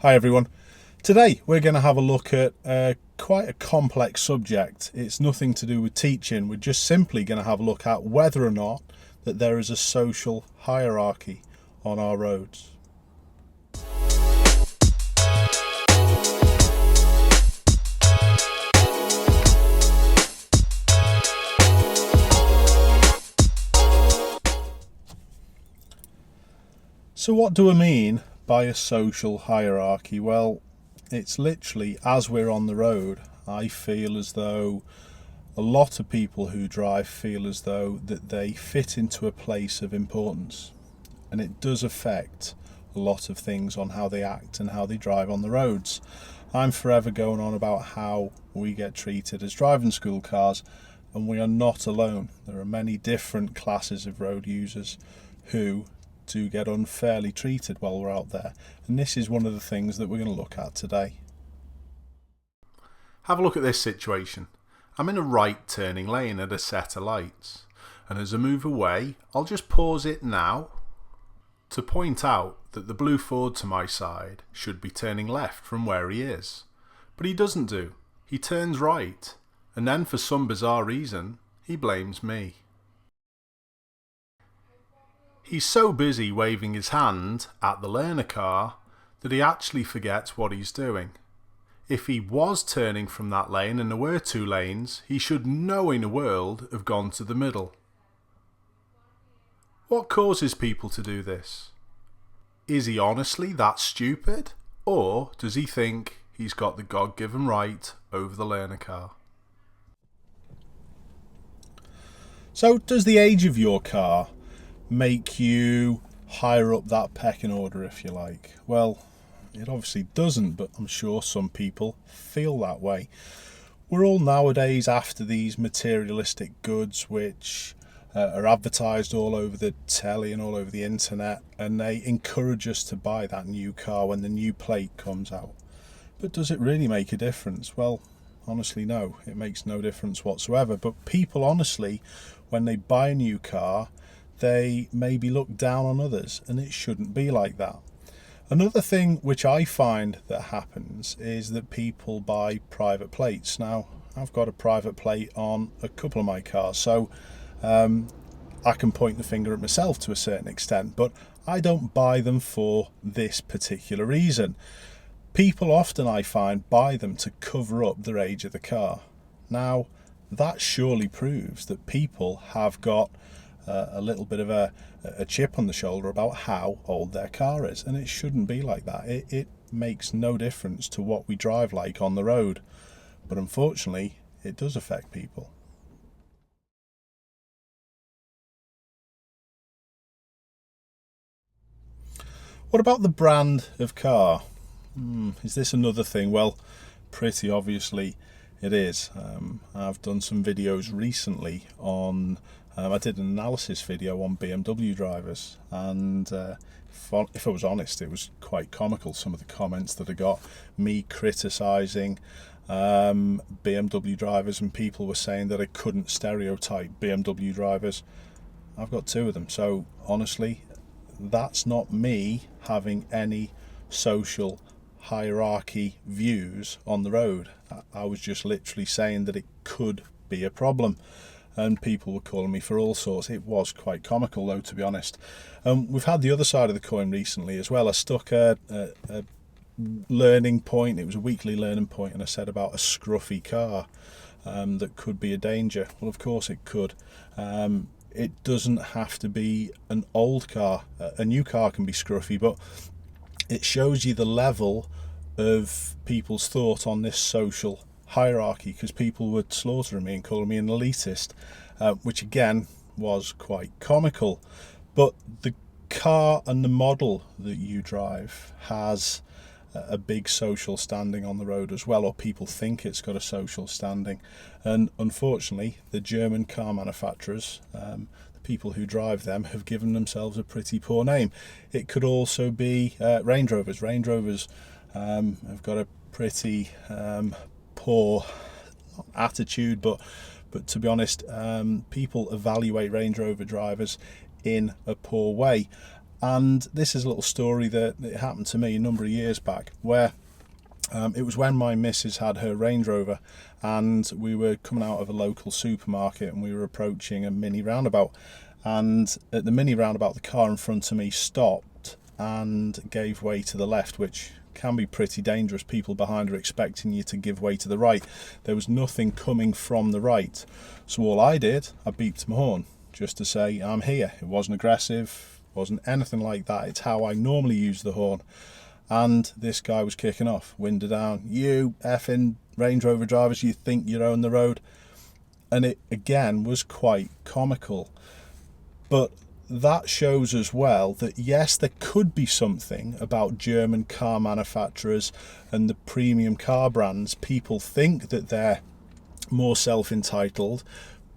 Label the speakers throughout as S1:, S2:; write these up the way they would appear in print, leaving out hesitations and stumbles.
S1: Hi everyone. Today we're going to have a look at quite a complex subject. It's nothing to do with teaching. We're just simply going to have a look at whether or not that there is a social hierarchy on our roads. So what do I mean by a social hierarchy? Well, it's literally, as we're on the road, I feel as though a lot of people who drive feel as though that they fit into a place of importance, and it does affect a lot of things on how they act and how they drive on the roads. I'm forever going on about how we get treated as driving school cars, and we are not alone. There are many different classes of road users who do get unfairly treated while we're out there, and this is one of the things that we're going to look at today.
S2: Have a look at this situation. I'm in a right turning lane at a set of lights, and as I move away I'll just pause it now to point out that the blue Ford to my side should be turning left from where he is, but he doesn't do. He turns right, and then for some bizarre reason he blames me. He's so busy waving his hand at the learner car that he actually forgets what he's doing. If he was turning from that lane and there were two lanes, he should, knowing the world, have gone to the middle. What causes people to do this? Is he honestly that stupid? Or does he think he's got the God-given right over the learner car?
S1: So does the age of your car make you higher up that pecking order, if you like? Well, it obviously doesn't, but I'm sure some people feel that way. We're all nowadays after these materialistic goods which are advertised all over the telly and all over the internet, and they encourage us to buy that new car when the new plate comes out. But does it really make a difference? Well, honestly, no. It makes no difference whatsoever. But people, honestly, when they buy a new car, they maybe look down on others, and it shouldn't be like that. Another thing which I find that happens is that people buy private plates. Now, I've got a private plate on a couple of my cars, so I can point the finger at myself to a certain extent, but I don't buy them for this particular reason. People often, I find, buy them to cover up their age of the car. Now, that surely proves that people have got a little bit of a chip on the shoulder about how old their car is, and it shouldn't be like that. It makes no difference to what we drive like on the road, but unfortunately it does affect people. What about the brand of car? Is this another thing? Well, pretty obviously it is. I've done some videos recently on I did an analysis video on BMW drivers, and if I was honest, it was quite comical, some of the comments that I got, me criticising BMW drivers, and people were saying that I couldn't stereotype BMW drivers. I've got two of them, so honestly, that's not me having any social hierarchy views on the road. I was just literally saying that it could be a problem, and people were calling me for all sorts. It was quite comical, though, to be honest. We've had the other side of the coin recently as well. I stuck a learning point. It was a weekly learning point, and I said about a scruffy car that could be a danger. Well, of course it could. It doesn't have to be an old car. A new car can be scruffy, but it shows you the level of people's thought on this social hierarchy, because people were slaughtering me and calling me an elitist, which again was quite comical. But the car and the model that you drive has a big social standing on the road as well, or people think it's got a social standing, and unfortunately the German car manufacturers, the people who drive them, have given themselves a pretty poor name. It could also be Range Rovers. Range Rovers have got a pretty poor attitude, but to be honest, people evaluate Range Rover drivers in a poor way. And this is a little story that it happened to me a number of years back, where it was when my missus had her Range Rover, and we were coming out of a local supermarket and we were approaching a mini roundabout, and at the mini roundabout the car in front of me stopped and gave way to the left, which can be pretty dangerous. People behind are expecting you to give way to the right. There was nothing coming from the right, so all I did, I beeped my horn just to say I'm here. It wasn't aggressive, wasn't anything like that. It's how I normally use the horn. And this guy was kicking off, window down. You effing Range Rover drivers, you think you own the road? And it again was quite comical. But that shows as well that yes, there could be something about German car manufacturers and the premium car brands. People think that they're more self-entitled,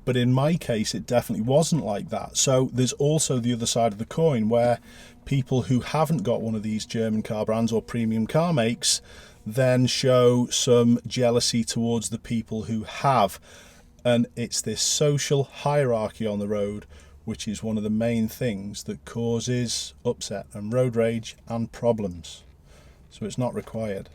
S1: but in my case it definitely wasn't like that. So there's also the other side of the coin, where people who haven't got one of these German car brands or premium car makes then show some jealousy towards the people who have. And it's this social hierarchy on the road which is one of the main things that causes upset and road rage and problems. So it's not required.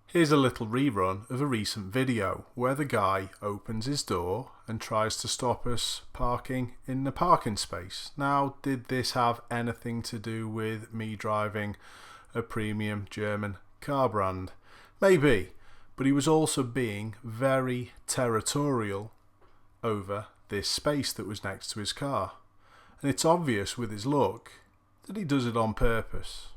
S2: Here's a little rerun of a recent video where the guy opens his door and tries to stop us parking in the parking space. Now, did this have anything to do with me driving a premium German car brand? Maybe, but he was also being very territorial over this space that was next to his car. And it's obvious with his look that he does it on purpose.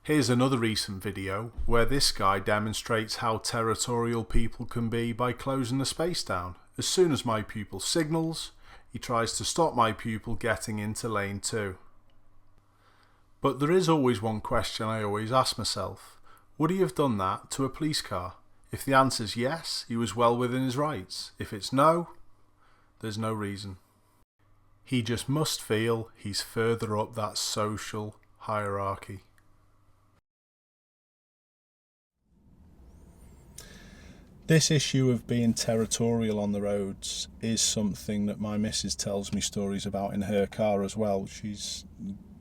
S2: Here's another recent video where this guy demonstrates how territorial people can be by closing the space down. As soon as my pupil signals, he tries to stop my pupil getting into lane 2. But there is always one question I always ask myself. Would he have done that to a police car? If the answer's yes, he was well within his rights. If it's no, there's no reason. He just must feel he's further up that social hierarchy.
S1: This issue of being territorial on the roads is something that my missus tells me stories about in her car as well. She's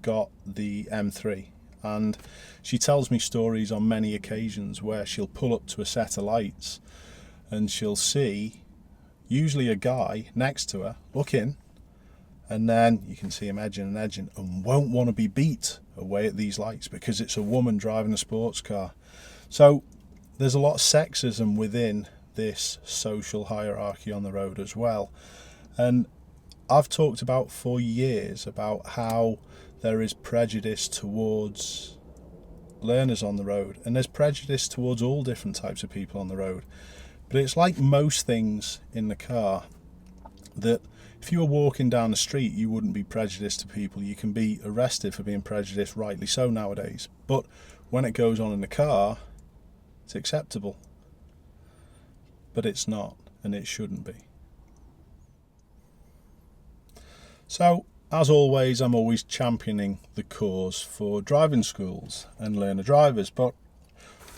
S1: got the M3, and she tells me stories on many occasions where she'll pull up to a set of lights and she'll see usually a guy next to her looking, and then you can see him edging and won't want to be beat away at these lights because it's a woman driving a sports car. So there's a lot of sexism within this social hierarchy on the road as well. And I've talked about for years about how there is prejudice towards learners on the road, and there's prejudice towards all different types of people on the road. But it's like most things in the car, that if you were walking down the street you wouldn't be prejudiced to people. You can be arrested for being prejudiced, rightly so nowadays. But when it goes on in the car, it's acceptable. But it's not, and it shouldn't be. So, as always, I'm always championing the cause for driving schools and learner drivers, but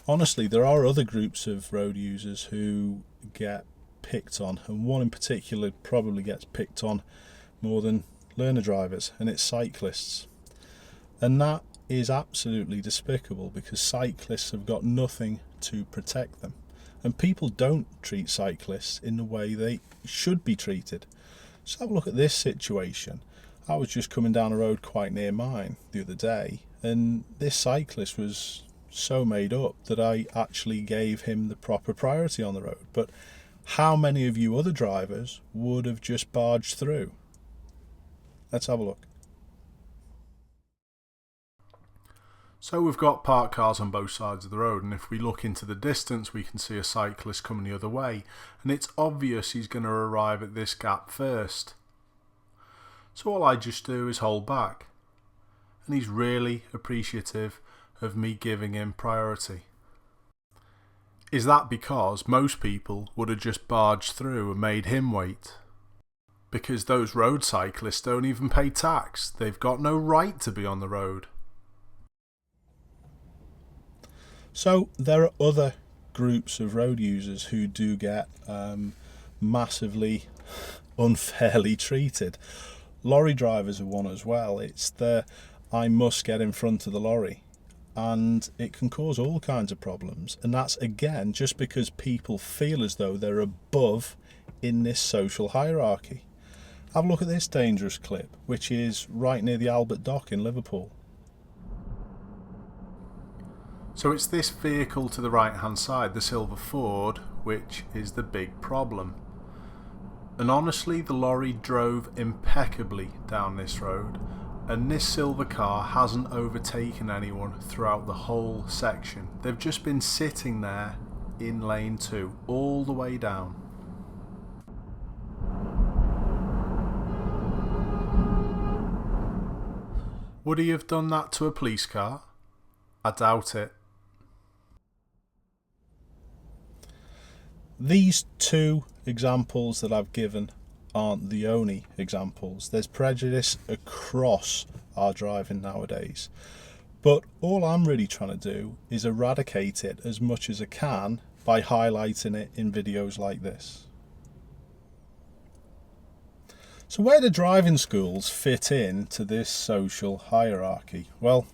S1: honestly, there are other groups of road users who get picked on, and one in particular probably gets picked on more than learner drivers, and it's cyclists. And that is absolutely despicable, because cyclists have got nothing to protect them, and people don't treat cyclists in the way they should be treated. So have a look at this situation. I was just coming down a road quite near mine the other day, and this cyclist was so made up that I actually gave him the proper priority on the road. But how many of you other drivers would have just barged through? Let's have a look.
S2: So we've got parked cars on both sides of the road, and if we look into the distance we can see a cyclist coming the other way, and it's obvious he's going to arrive at this gap first. So all I just do is hold back, and he's really appreciative of me giving him priority. Is that because most people would have just barged through and made him wait? Because those road cyclists don't even pay tax. They've got no right to be on the road.
S1: So there are other groups of road users who do get massively unfairly treated. Lorry drivers are one as well. It's the I must get in front of the lorry, and it can cause all kinds of problems, and that's again just because people feel as though they're above in this social hierarchy. Have a look at this dangerous clip, which is right near the Albert Dock in Liverpool.
S2: So it's this vehicle to the right hand side, the silver Ford, which is the big problem. And honestly, the lorry drove impeccably down this road, and this silver car hasn't overtaken anyone throughout the whole section. They've just been sitting there in lane 2 all the way down. Would he have done that to a police car? I doubt it.
S1: These two examples that I've given aren't the only examples. There's prejudice across our driving nowadays. But all I'm really trying to do is eradicate it as much as I can by highlighting it in videos like this. So where do driving schools fit into this social hierarchy? Well,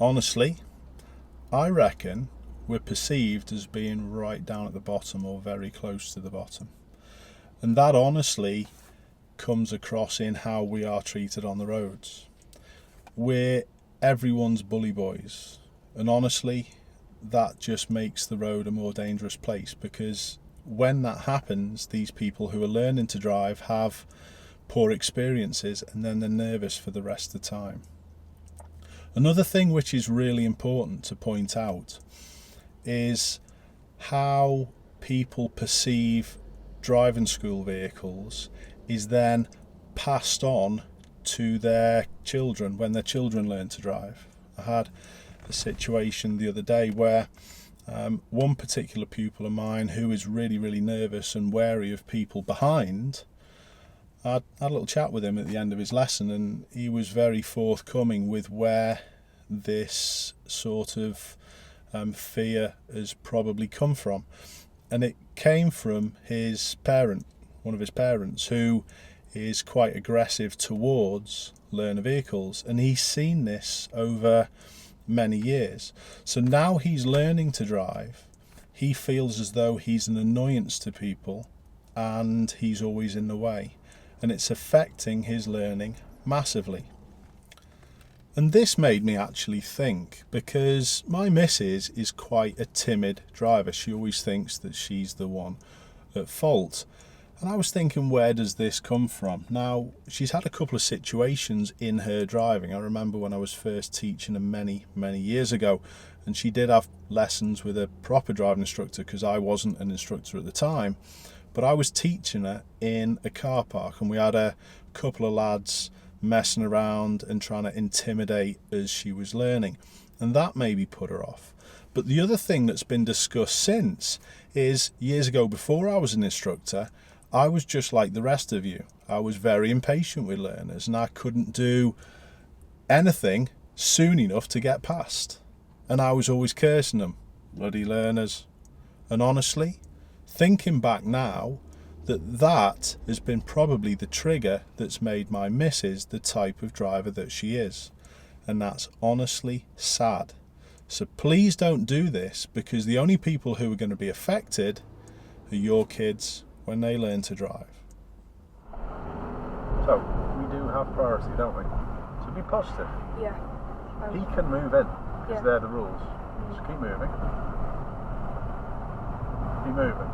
S1: honestly, I reckon we're perceived as being right down at the bottom or very close to the bottom. And that honestly comes across in how we are treated on the roads. We're everyone's bully boys. And honestly, that just makes the road a more dangerous place, because when that happens, these people who are learning to drive have poor experiences, and then they're nervous for the rest of the time. Another thing which is really important to point out is how people perceive driving school vehicles is then passed on to their children when their children learn to drive. I had a situation the other day where one particular pupil of mine, who is really nervous and wary of people behind, I had a little chat with him at the end of his lesson, and he was very forthcoming with where this sort of fear has probably come from. And it came from his parent, one of his parents, who is quite aggressive towards learner vehicles, and he's seen this over many years. So now he's learning to drive, he feels as though he's an annoyance to people and he's always in the way, and it's affecting his learning massively. And this made me actually think, because my missus is quite a timid driver. She always thinks that she's the one at fault. And I was thinking, where does this come from? Now, she's had a couple of situations in her driving. I remember when I was first teaching her many years ago, and she did have lessons with a proper driving instructor, because I wasn't an instructor at the time. But I was teaching her in a car park, and we had a couple of lads messing around and trying to intimidate as she was learning, and that maybe put her off. But the other thing that's been discussed since is, years ago, before I was an instructor, I was just like the rest of you. I was very impatient with learners, and I couldn't do anything soon enough to get past, and I was always cursing them, bloody learners. And honestly, thinking back now, that has been probably the trigger that's made my missus the type of driver that she is. And that's honestly sad. So please don't do this, because the only people who are going to be affected are your kids when they learn to drive.
S2: So, we do have priority, don't we? So be positive.
S3: Yeah.
S2: He can move in, because they're the rules. Just keep moving. Keep moving.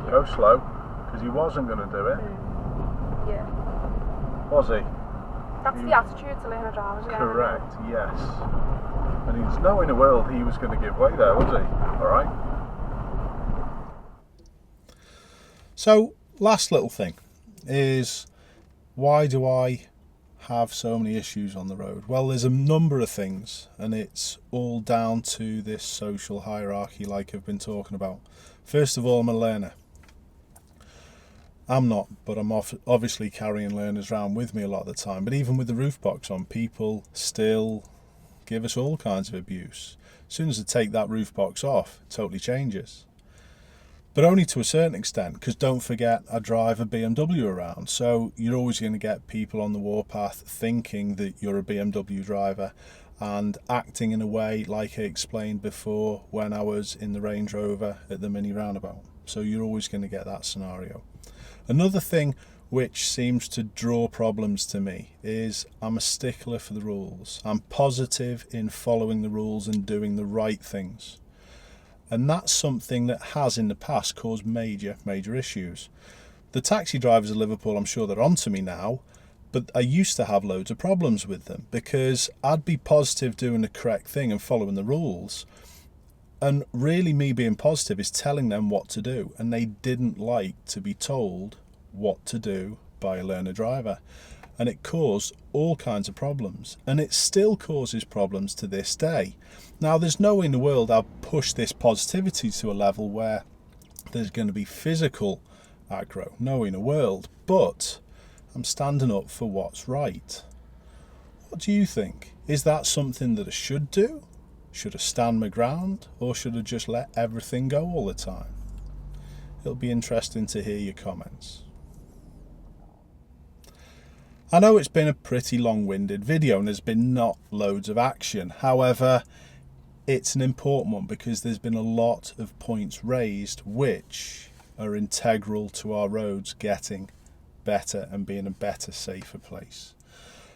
S2: Go slow, because he wasn't going to do it.
S3: Yeah.
S2: Was he?
S3: That's the attitude to learn a driver.
S2: Correct, yes. And he's no in the world he was going to give way there, was he? Alright.
S1: So, last little thing is, why do I have so many issues on the road? Well, there's a number of things, and it's all down to this social hierarchy like I've been talking about. First of all, I'm a learner. I'm not, but I'm obviously carrying learners around with me a lot of the time. But even with the roof box on, people still give us all kinds of abuse. As soon as they take that roof box off, it totally changes. But only to a certain extent, because don't forget, I drive a BMW around, so you're always going to get people on the warpath thinking that you're a BMW driver and acting in a way like I explained before when I was in the Range Rover at the mini roundabout. So you're always going to get that scenario. Another thing which seems to draw problems to me is I'm a stickler for the rules. I'm positive in following the rules and doing the right things. And that's something that has in the past caused major issues. The taxi drivers of Liverpool, I'm sure they're onto me now, but I used to have loads of problems with them because I'd be positive doing the correct thing and following the rules. And really me being positive is telling them what to do. And they didn't like to be told what to do by a learner driver. And it caused all kinds of problems. And it still causes problems to this day. Now, there's no way in the world I'll push this positivity to a level where there's going to be physical aggro. No way in the world. But I'm standing up for what's right. What do you think? Is that something that I should do? Should I stand my ground? Or should I just let everything go all the time? It'll be interesting to hear your comments. I know it's been a pretty long-winded video and there's been not loads of action. However, it's an important one because there's been a lot of points raised which are integral to our roads getting better and being a better, safer place.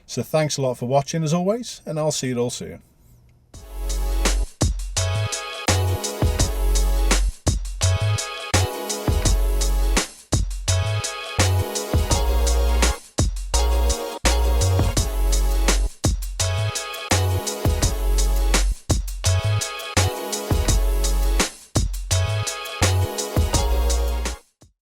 S1: So thanks a lot for watching as always, and I'll see you all soon.